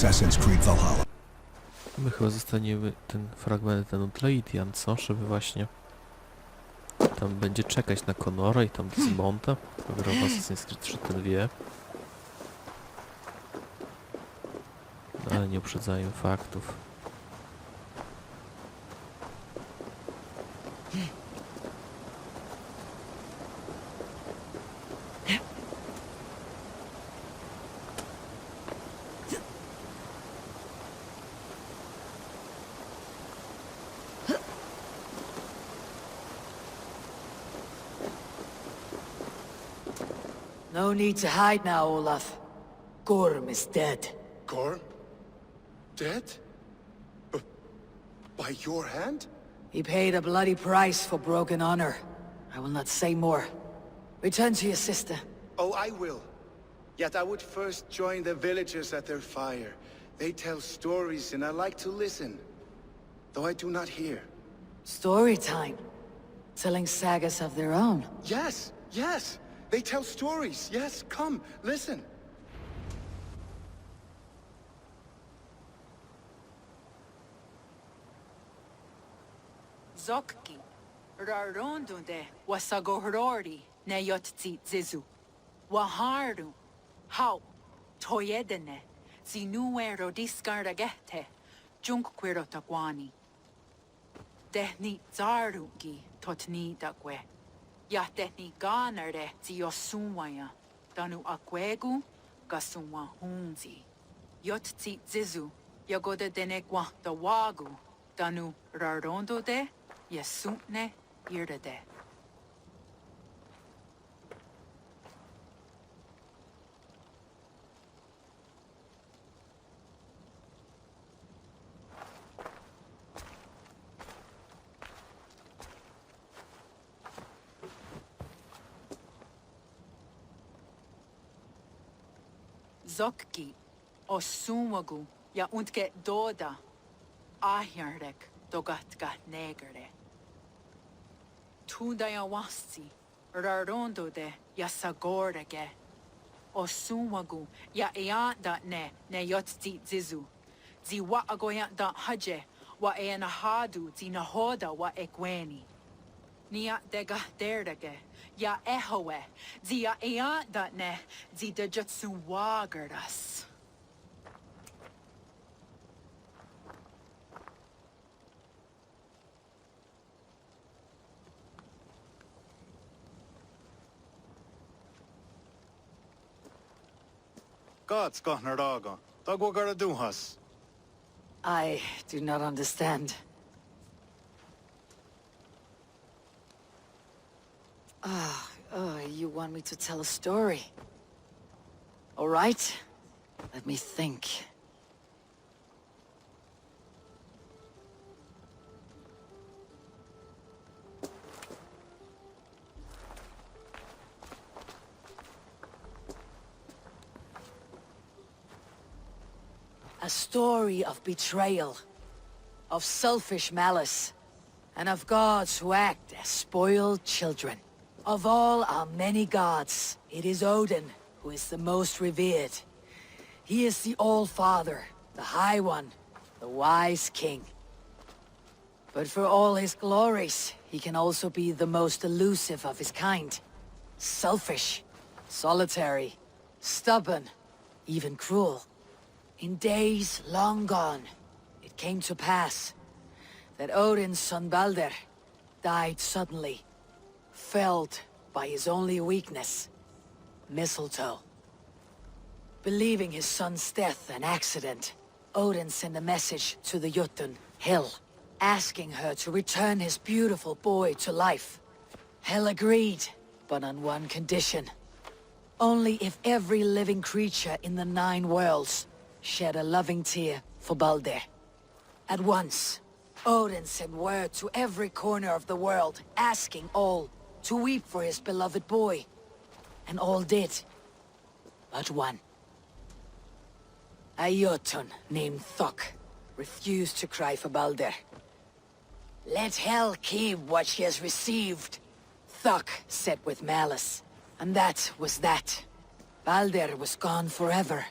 Assassin's Creed Valhalla. My chyba zostaniemy ten fragment, ten Utleidian, co? Żeby właśnie tam będzie czekać na Conora i tam zmonta. Grał w Assassin's Creed 3, ten wie. No, ale nie uprzedzają faktów. No need to hide now, Olaf. Gorm is dead. Gorm? Dead? By your hand? He paid a bloody price for broken honor. I will not say more. Return to your sister. Oh, I will. Yet I would first join the villagers at their fire. They tell stories and I like to listen. Though I do not hear. Story time. Telling sagas of their own. Yes, yes! They tell stories. Yes, come, listen. Zokki, rarondunde, wasagohrori, neyotzi zizu. Waharu, hau, toyedene, zinuero discardagete, junkquiro taquani. Dehni zarugi, totni dagwe. Ja tehni ganerde ziosunwaya, danu aquegu, gasunwa hunzi. Yotzi zizu, yagode denegwa da wagu, danu rarondo de, yesuntne irdede. Zokki, osumagu, ja untke doda, ahjarek, dogatka negere. Tudaya wasti, rarondo de, ja sagorege. Osumagu, ja eanda ne yotzi zizu. Zi wa agoya da haje, wa eanahadu, zi nahoda wa ekweni. Nia dega derdege, ja ehowe, zi ja eanda ne, zi de jutsu wagerdas. God's got Naraga. Dog gotta do us. I do not understand. You want me to tell a story? All right. Let me think. A story of betrayal, of selfish malice, and of gods who act as spoiled children. Of all our many gods, it is Odin who is the most revered. He is the All-Father, the High One, the Wise King. But for all his glories, he can also be the most elusive of his kind. Selfish, solitary, stubborn, even cruel. In days long gone, it came to pass that Odin's son Balder died suddenly, felled by his only weakness, mistletoe. Believing his son's death an accident, Odin sent a message to the Jotun, Hel, asking her to return his beautiful boy to life. Hel agreed, but on one condition. Only if every living creature in the 9 worlds shed a loving tear for Balder. At once, Odin sent word to every corner of the world, asking all to weep for his beloved boy. And all did, but one. A Jotun named Thok refused to cry for Balder. Let Hel keep what she has received, Thok said with malice. And that was that. Balder was gone forever.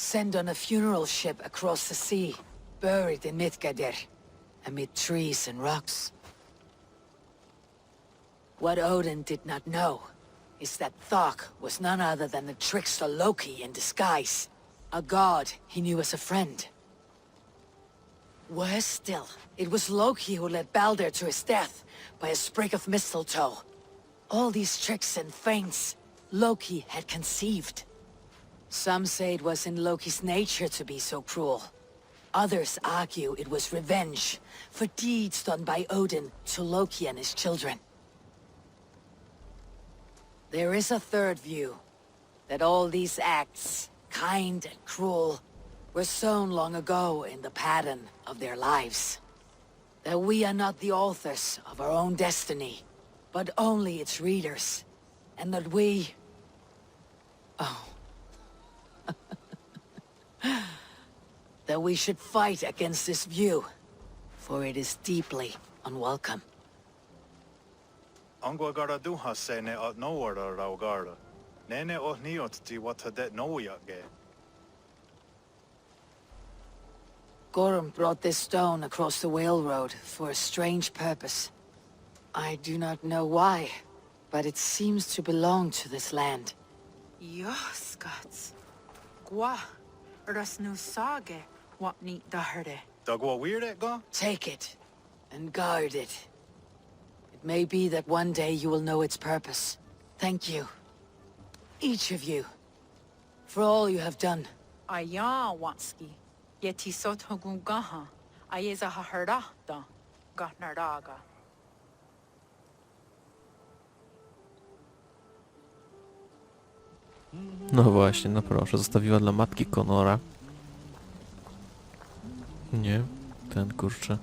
send on a funeral ship across the sea, buried in Midgardr, amid trees and rocks. What Odin did not know is that Thok was none other than the trickster Loki in disguise, a god he knew as a friend. Worse still, it was Loki who led Balder to his death by a sprig of mistletoe. All these tricks and feints Loki had conceived. Some say it was in Loki's nature to be so cruel. Others argue it was revenge for deeds done by Odin to Loki and his children. There is a third view, that all these acts, kind and cruel, were sown long ago in the pattern of their lives. That we are not the authors of our own destiny, but only its readers. And that we... Oh. That we should fight against this view, for it is deeply unwelcome. Angwa gara duha se ne at nowara rau gara. Nene o niot ti wata det noya ge. Gorm brought this stone across the Whale Road for a strange purpose. I do not know why, but it seems to belong to this land. Yoskats. Gwa. Ras nu sage. What neat da herde. Dagwa weird it ga? Take it, and guard it. It may be that one day you will know its purpose. Thank you. Each of you. For all you have done. Aya wanski. Yeti sot hogun gaha. Ayeza ha herda da. Gahnardaga. No właśnie, no proszę, zostawiła dla matki Conora. Nie, ten kurczę.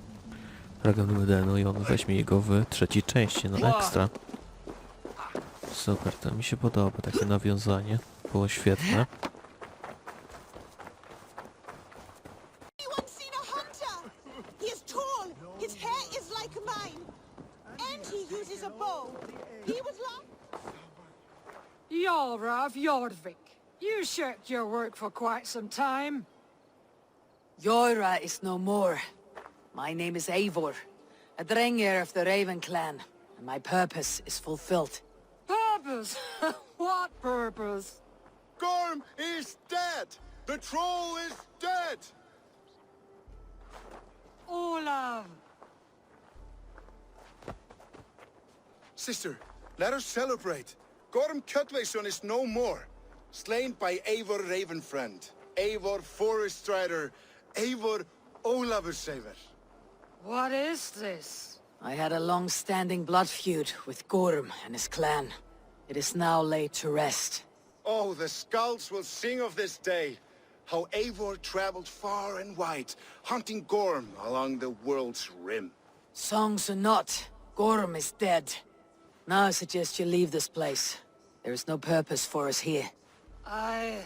Fragment Edenu i on weźmie jego w trzeciej części, no ekstra. Super, to mi się podoba, takie nawiązanie. Było świetne. Anyone seen a hunter? He is tall, his hair is like mine, and he uses a bow. He was long. Jarl Jorvik, you shirked your work for quite some time. Yoira is no more. My name is Eivor, a Drengir of the Raven clan, and my purpose is fulfilled. Purpose? What purpose? Gorm is dead! The troll is dead! Olav! Sister, let us celebrate. Gorm Kjötveson is no more. Slain by Eivor Ravenfriend, Eivor Forest Strider, Eivor Ólafursaver. What is this? I had a long-standing blood feud with Gorm and his clan. It is now laid to rest. Oh, the skulls will sing of this day. How Eivor traveled far and wide, hunting Gorm along the world's rim. Songs or not, Gorm is dead. Now I suggest you leave this place. There is no purpose for us here. I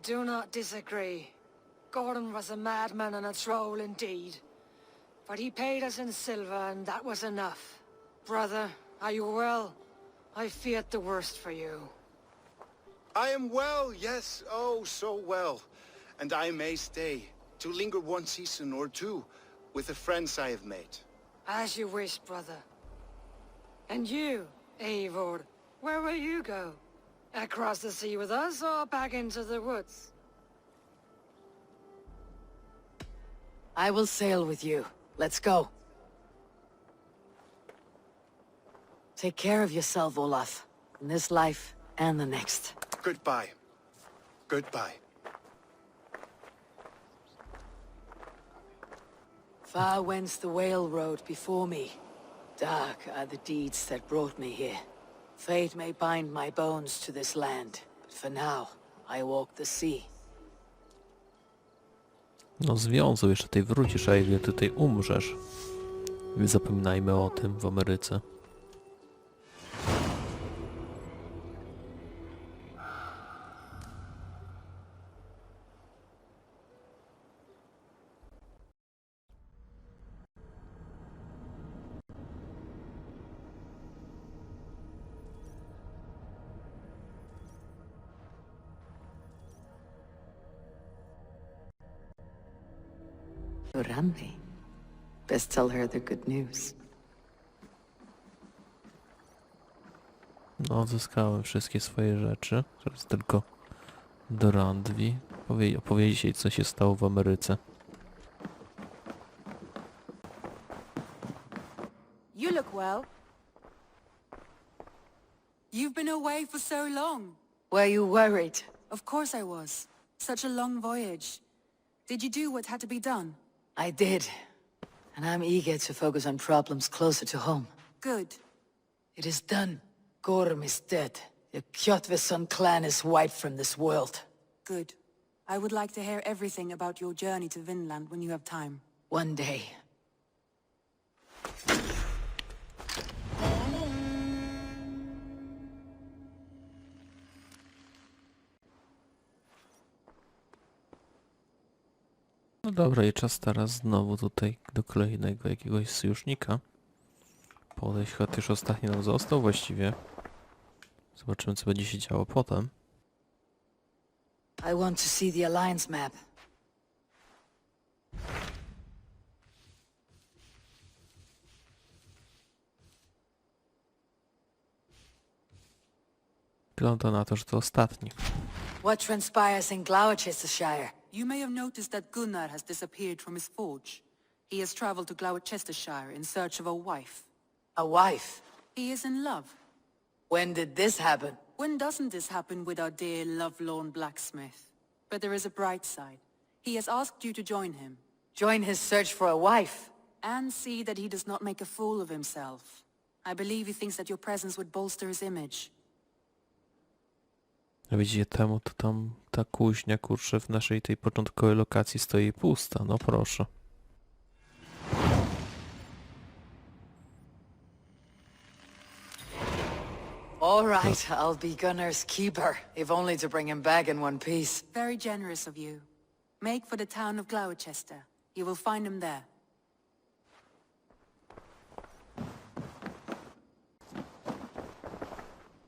do not disagree. Gordon was a madman and a troll indeed. But he paid us in silver, and that was enough. Brother, are you well? I feared the worst for you. I am well, yes, oh, so well. And I may stay, to linger one season or two, with the friends I have made. As you wish, brother. And you, Eivor, where will you go? Across the sea with us, or back into the woods? I will sail with you. Let's go. Take care of yourself, Olaf. In this life and the next. Goodbye. Goodbye. Far wends the Whale Road before me. Dark are the deeds that brought me here. Fate may bind my bones to this land, but for now, I walk the sea. No związał, jeszcze tutaj wrócisz, a jeżeli tutaj umrzesz. Nie zapominajmy o tym w Ameryce. Ranni. Best tell her the good news. No, odzyskałem wszystkie swoje rzeczy. Teraz tylko do Randwi. Opowiedzieć jej, co się stało w Ameryce. You look well. You've been away for so long. Were you worried? Of course I was. Such a long voyage. Did you do what had to be done? I did. And I'm eager to focus on problems closer to home. Good. It is done. Gorm is dead. The Kjotveson clan is wiped from this world. Good. I would like to hear everything about your journey to Vinland when you have time. One day. No dobra, i czas teraz znowu tutaj do kolejnego jakiegoś sojusznika podejść. Chyba już ostatni nam został właściwie. Zobaczymy, co będzie się działo potem. I want to see the Alliance map. Wygląda na to, że to ostatni. What transpires in Gloucestershire? You may have noticed that Gunnar has disappeared from his forge. He has traveled to Gloucestershire in search of a wife. A wife? He is in love. When did this happen? When doesn't this happen with our dear lovelorn blacksmith? But there is a bright side. He has asked you to join him. Join his search for a wife? And see that he does not make a fool of himself. I believe he thinks that your presence would bolster his image. A widzicie, temu to tam ta kuźnia, kurczę, w naszej tej początkowej lokacji stoi pusta. No proszę. All right, I'll be Gunnar's keeper, if only to bring him back in one piece. Very generous of you. Make for the town of Gloucester. You will find him there.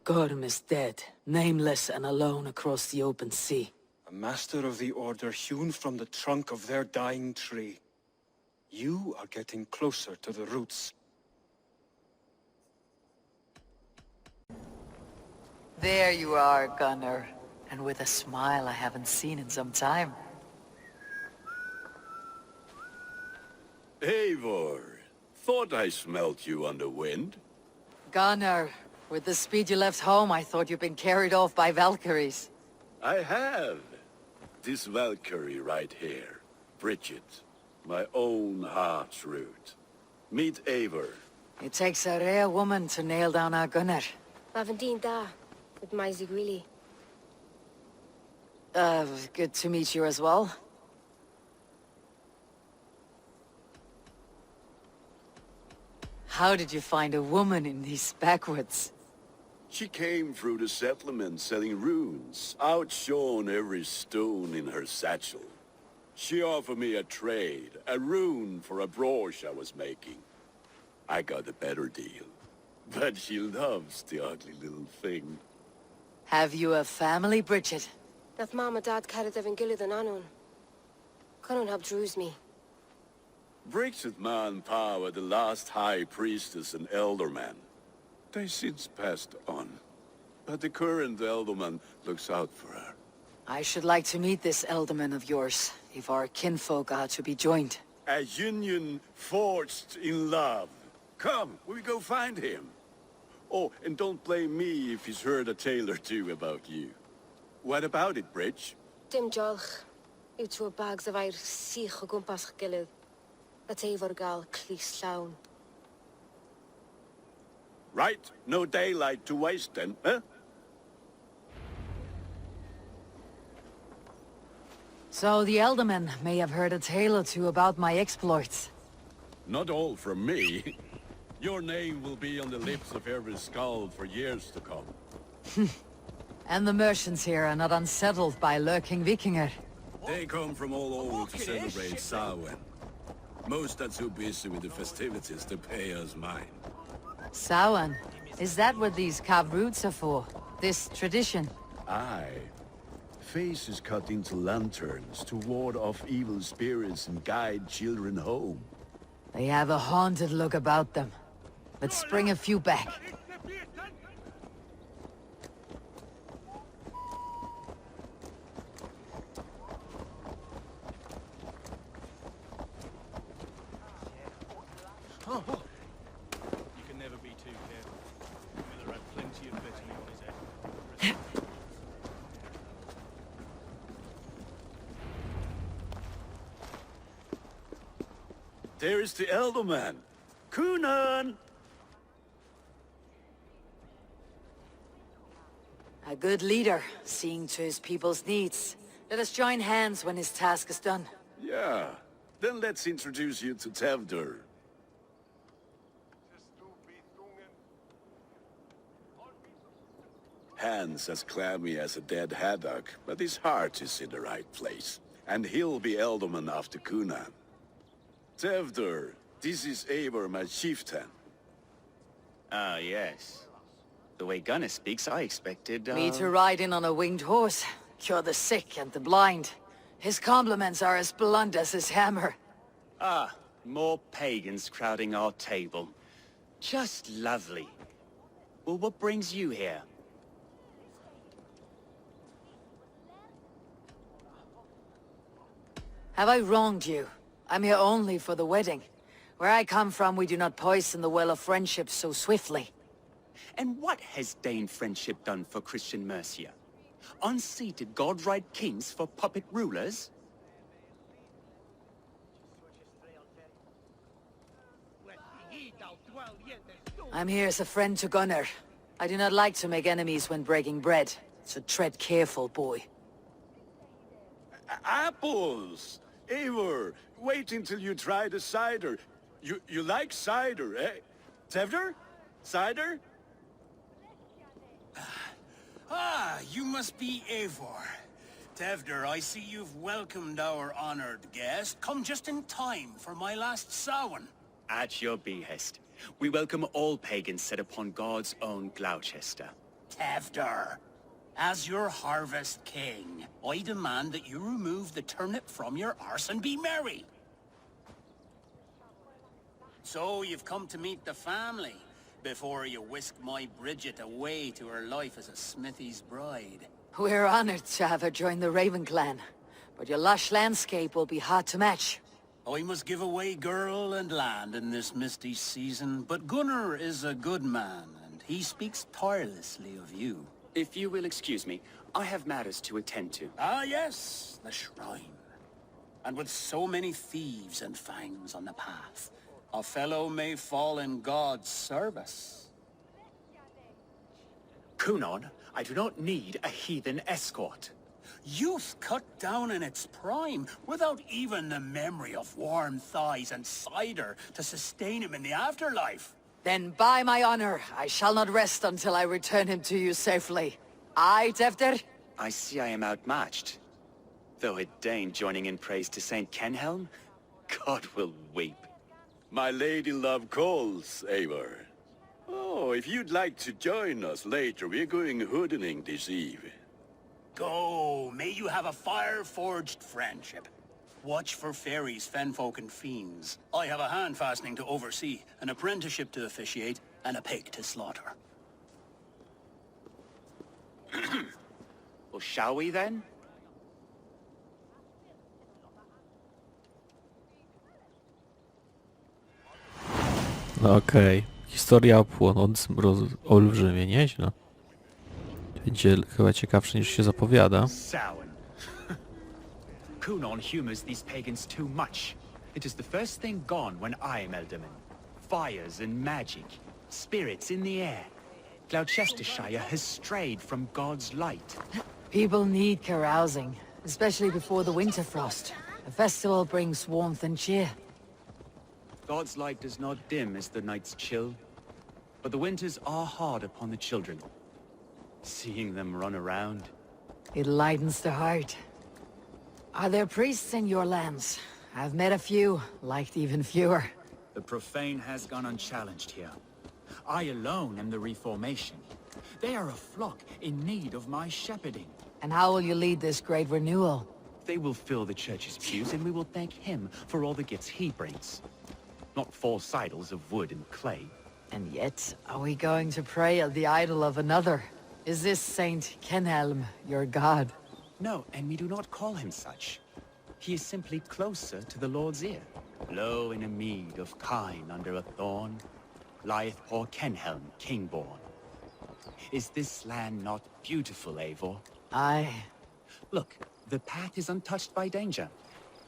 Gorm is dead, nameless and alone across the open sea. A master of the order hewn from the trunk of their dying tree. You are getting closer to the roots. There you are, Gunnar. And with a smile I haven't seen in some time. Eivor, thought I smelt you on the wind. Gunnar, with the speed you left home, I thought you'd been carried off by Valkyries. I have. This Valkyrie right here, Bridget, my own heart's root. Meet Eivor. It takes a rare woman to nail down our Gunnar. Bavendine da, with my Zigwili. Good to meet you as well. How did you find a woman in these backwoods? She came through the settlement selling runes, outshone every stone in her satchel. She offered me a trade, a rune for a brooch I was making. I got a better deal. But she loves the ugly little thing. Have you a family, Bridget? Nath Mama Dad carried Evan Gillid and Anun. Conan hab drews me. Bridget Man were the last high priestess and elderman. They since passed on. But the current elderman looks out for her. I should like to meet this elderman of yours, if our kinfolk are to be joined. A union forged in love. Come, we go find him. Oh, and don't blame me if he's heard a tale or two about you. What about it, Bridge? Dim jolch. You two bags of air sich o gwmpas Gillid. That Eivor gal clis llawn. Right, no daylight to waste then, huh? So the elderman may have heard a tale or two about my exploits. Not all from me. Your name will be on the lips of every skald for years to come. And the merchants here are not unsettled by lurking Vikinger. They come from all over to celebrate Samhain. Most are too busy with the festivities to pay us mind. Samhain? Is that what these carved roots are for? This tradition? Aye. faces cut into lanterns to ward off evil spirits and guide children home. They have a haunted look about them. Let's bring a few back. You can never be too careful. Miller had plenty of betting on his head. There is the elder man. Cunan! A good leader, seeing to his people's needs. Let us join hands when his task is done. Yeah. Then let's introduce you to Tevdur. Hands as clammy as a dead haddock, but his heart is in the right place. And he'll be Elderman after Cunan. Tevdur, this is Eivor, my chieftain. Ah, yes. The way Gunnar speaks, I expected, Me to ride in on a winged horse, cure the sick and the blind. His compliments are as blunt as his hammer. Ah, more pagans crowding our table. Just lovely. Well, what brings you here? Have I wronged you? I'm here only for the wedding. Where I come from, we do not poison the well of friendship so swiftly. And what has Dane friendship done for Christian Mercia? Unseated godright kings for puppet rulers? I'm here as a friend to Gunnar. I do not like to make enemies when breaking bread, so tread careful, boy. Apples! Eivor, wait until you try the cider. You like cider, eh? Tevdur? Cider? Ah, you must be Eivor. Tevdur, I see you've welcomed our honored guest. Come just in time for my last Samhain. At your behest. We welcome all pagans set upon God's own Gloucester. Tevdur, as your harvest king, I demand that you remove the turnip from your arse and be merry. So you've come to meet the family before you whisk my Bridget away to her life as a smithy's bride. We're honored to have her join the Raven clan, but your lush landscape will be hard to match. I must give away girl and land in this misty season, but Gunnar is a good man, and he speaks tirelessly of you. If you will excuse me, I have matters to attend to. Ah, yes, the shrine. And with so many thieves and fangs on the path, a fellow may fall in God's service. Cunan, I do not need a heathen escort. Youth cut down in its prime, without even the memory of warm thighs and cider to sustain him in the afterlife. Then by my honor, I shall not rest until I return him to you safely. Aye, Tevdur? I see I am outmatched. Though a Dane joining in praise to Saint Kenhelm, God will weep. My lady love calls, Eivor. Oh, if you'd like to join us later, we're going hoodening this eve. Go, may you have a fire-forged friendship. Watch for fairies, fenfolk, and fiends. I have a hand fastening to oversee, an apprenticeship to officiate, and a pig to slaughter. Well, shall we then? Okej. Historia o płonącym olbrzymie, nieźle. Będzie chyba ciekawsze niż się zapowiada. Samhain. Cunan humors these pagans too much. It is the first thing gone when I am Elderman. Fires and magic. Spirits in the air. Gloucestershire has strayed from God's light. People need carousing, especially before the winter frost. A festival brings warmth and cheer. God's light does not dim as the nights chill, but the winters are hard upon the children. Seeing them run around. It lightens the heart. Are there priests in your lands? I've met a few, liked even fewer. The profane has gone unchallenged here. I alone am the reformation. They are a flock in need of my shepherding. And how will you lead this great renewal? They will fill the church's pews, and we will thank him for all the gifts he brings. Not false idols of wood and clay. And yet, are we going to pray at the idol of another? Is this Saint Kenhelm your god? No, and we do not call him such. He is simply closer to the Lord's ear. Low in a mead of kine under a thorn, lieth poor Kenhelm, king-born. Is this land not beautiful, Eivor? Aye. Look, the path is untouched by danger,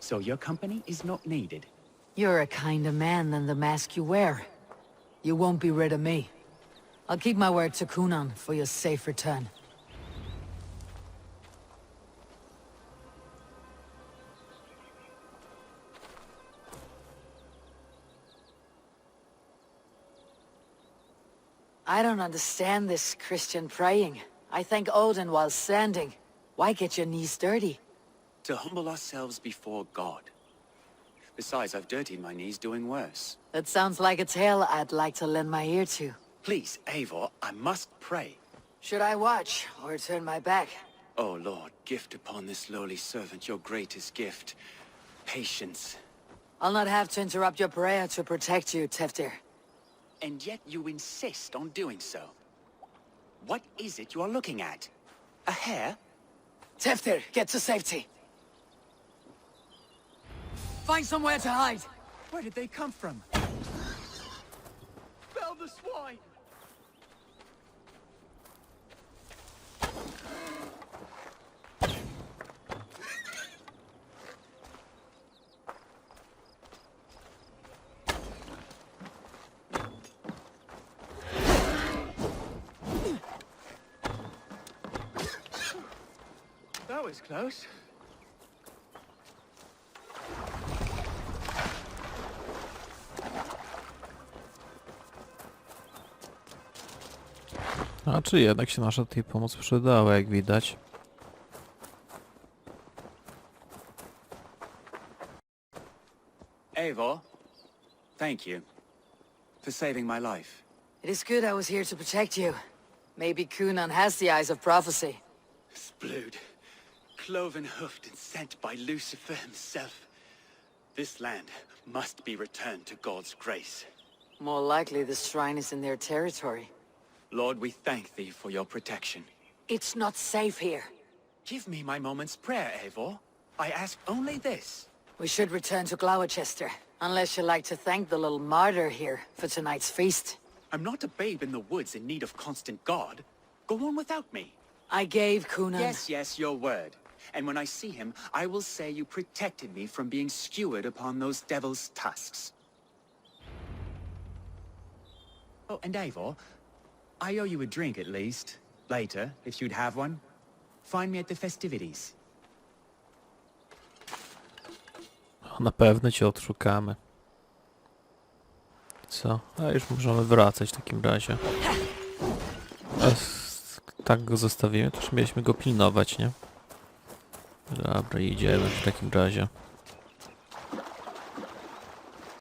so your company is not needed. You're a kinder man than the mask you wear. You won't be rid of me. I'll keep my word to Kunan for your safe return. I don't understand this Christian praying. I thank Odin while standing. Why get your knees dirty? To humble ourselves before God. Besides, I've dirtied my knees doing worse. That sounds like a tale I'd like to lend my ear to. Please, Eivor, I must pray. Should I watch, or turn my back? Oh Lord, gift upon this lowly servant your greatest gift. Patience. I'll not have to interrupt your prayer to protect you, Teftir. And yet you insist on doing so. What is it you are looking at? A hare? Teftir, get to safety. Find somewhere to hide. Where did they come from? Fell the swine! That was close. A czy jednak się nasza tej pomoc przydała, jak widać. Eivor, thank you for saving my life. It is good I was here to protect you. Maybe Kunan has the eyes of prophecy. Splood, cloven-hoofed and sent by Lucifer himself. This land must be returned to God's grace. More likely the shrine is in their territory. Lord, we thank thee for your protection. It's not safe here. Give me my moment's prayer, Eivor. I ask only this. We should return to Gloucester, unless you'd like to thank the little martyr here for tonight's feast. I'm not a babe in the woods in need of constant guard. Go on without me. I gave Kunan... Yes, your word. And when I see him, I will say you protected me from being skewered upon those devil's tusks. Oh, and Eivor, I owe you a drink at least. Later, if you'd have one. Find me at the festivities. Na pewno cię odszukamy. Co? A już możemy wracać w takim razie. Tak go zostawimy, to już mieliśmy go pilnować, nie? Dobra, idziemy w takim razie.